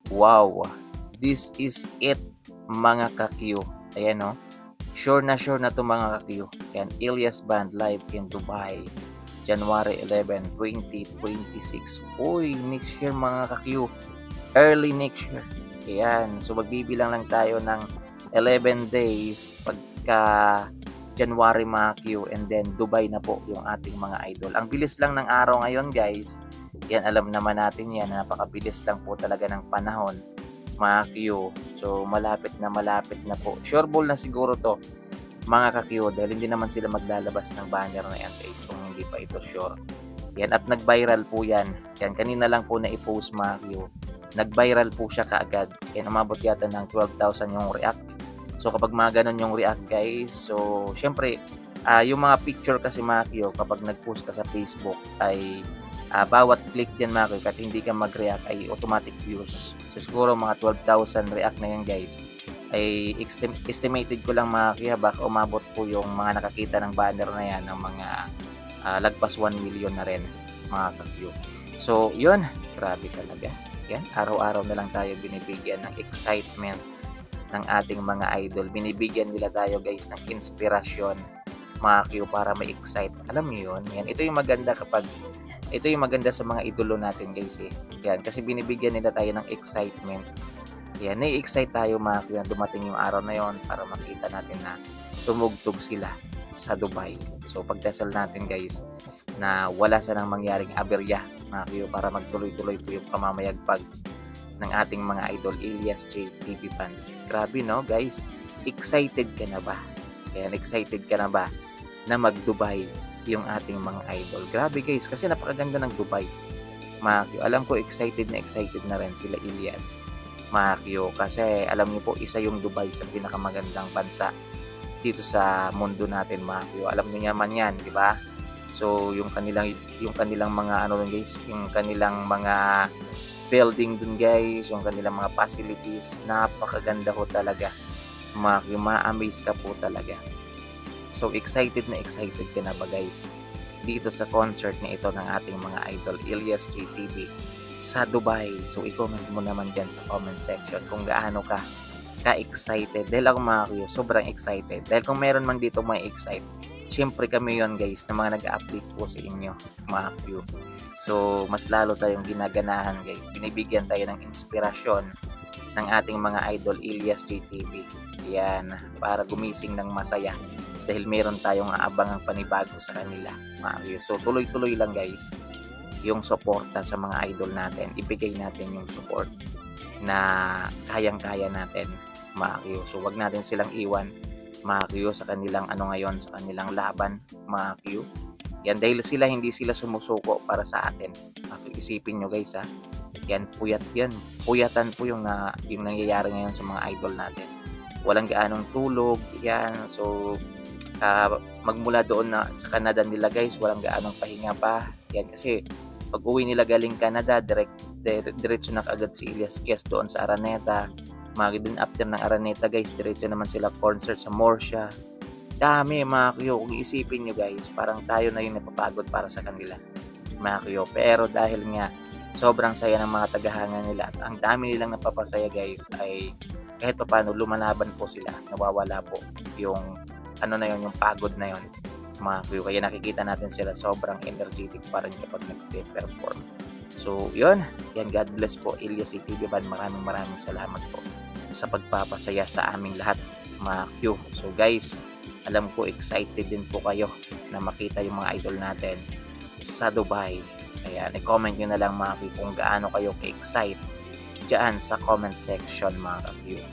Wow! This is it mga ka-Q. Ayan 'no, sure na 'to mga ka-Q. Yan, Ilyas Band live in Dubai, January 11, 2026. Uy, next year mga ka-Q, early next year. Ayan, so magbibilang lang tayo ng 11 days pagka January mga Q, and then Dubai na po yung ating mga idol. Ang bilis lang ng araw ngayon guys. Yan, alam naman natin yan, napakabilis lang po talaga ng panahon mga Q. So malapit na po. Sure ball na siguro to mga ka-Q, dahil hindi naman sila maglalabas ng banner na yan guys kung hindi pa ito sure. Yan, at nag-viral po yan. Yan, kanina lang po na-i-post mga Q. Nag-viral po siya kaagad. Yan, umabot yata ng 12,000 yung react. So kapag mga ganun yung react guys, so syempre yung mga picture kasi mga Q, kapag nag-post ka sa Facebook ay bawat click dyan mga Q, kahit hindi ka mag-react ay automatic views. So siguro mga 12,000 react na yan guys, ay estimated ko lang mga Q, baka umabot po yung mga nakakita ng banner na yan ng mga lagpas 1 million na rin mga ka-Q. So yun, grabe talaga. Yan, araw-araw na lang tayo binibigyan ng excitement ng ating mga idol. Binibigyan nila tayo guys ng inspirasyon mga Q, para ma-excite. Alam niyo yun? Yan, ito yung maganda sa mga idolo natin guys eh. Yan, kasi binibigyan nila tayo ng excitement. Yan, nai-excite tayo mga Q na dumating yung araw na yon para makita natin na tumugtog sila sa Dubai. So pagdasal natin guys na wala sanang mangyaring aberya mga Q, para magtuloy-tuloy po yung pamamayagpag ng ating mga idol Ilyas J TV Band. Grabe no guys, excited ka na ba? Ayan, excited ka na ba na mag-Dubai yung ating mga idol? Grabe guys, kasi napakaganda ng Dubai mga Q. Alam ko excited na rin sila Ilyas mga Q, kasi alam niyo po, isa yung Dubai sa pinakamagandang bansa dito sa mundo natin mga Q. Alam niyo naman yan, di ba? So yung kanilang mga ano guys, yung kanilang mga building dun guys, yung kanilang mga facilities, napakaganda ho talaga. Ma-amaze ka po talaga. So excited ka na ba guys dito sa concert na ito ng ating mga idol Ilyas JTV sa Dubai? So i-comment mo naman dyan sa comment section kung gaano ka ka-excited. Dahil ako mga Q, sobrang excited. Dahil kung meron man dito may excite, syempre kami yon guys na mga nag-update po sa inyo mga Q. So mas lalo tayong ginaganahan guys, binibigyan tayo ng inspirasyon ng ating mga idol Ilyas JTV. Yan, para gumising ng masaya dahil meron tayong aabangang panibago sa kanila mga Q. So tuloy-tuloy lang guys yung suporta sa mga idol natin. Ibigay natin yung support na kayang-kaya natin mga Q. So wag natin silang iwan mga Q sa kanilang ngayon, sa kanilang laban mga Q. Yan, dahil hindi sila sumusuko para sa atin. Isipin nyo guys ha. Yan, puyatan po yung nangyayari ngayon sa mga idol natin. Walang gaanong tulog. Yan, so magmula doon na sa Canada nila guys, walang gaanong pahinga pa. Yan, kasi pag uwi nila galing Canada, diretso na kaagad si Ilyas Kes doon sa Araneta. Din after ng Araneta guys, diretso naman sila concert sa Morsha. Dami mga Q, kung iisipin nyo guys, parang tayo na yung napapagod para sa kanila mga Q. Pero dahil nga sobrang saya ng mga tagahanga nila at ang dami nilang napapasaya guys, ay kahit pa paano lumalaban po sila, nawawala po yung yung pagod na yon mga Q. Kaya nakikita natin sila sobrang energetic pa rin kapag nag-perform. So yun, yan, God bless po Ilyas TV Band. Maraming salamat po sa pagpapasaya sa aming lahat mga Q. So guys, alam ko excited din po kayo na makita yung mga idol natin sa Dubai. Ayan, i-comment nyo na lang mga Q kung gaano kayo ka-excite dyan sa comment section mga Q.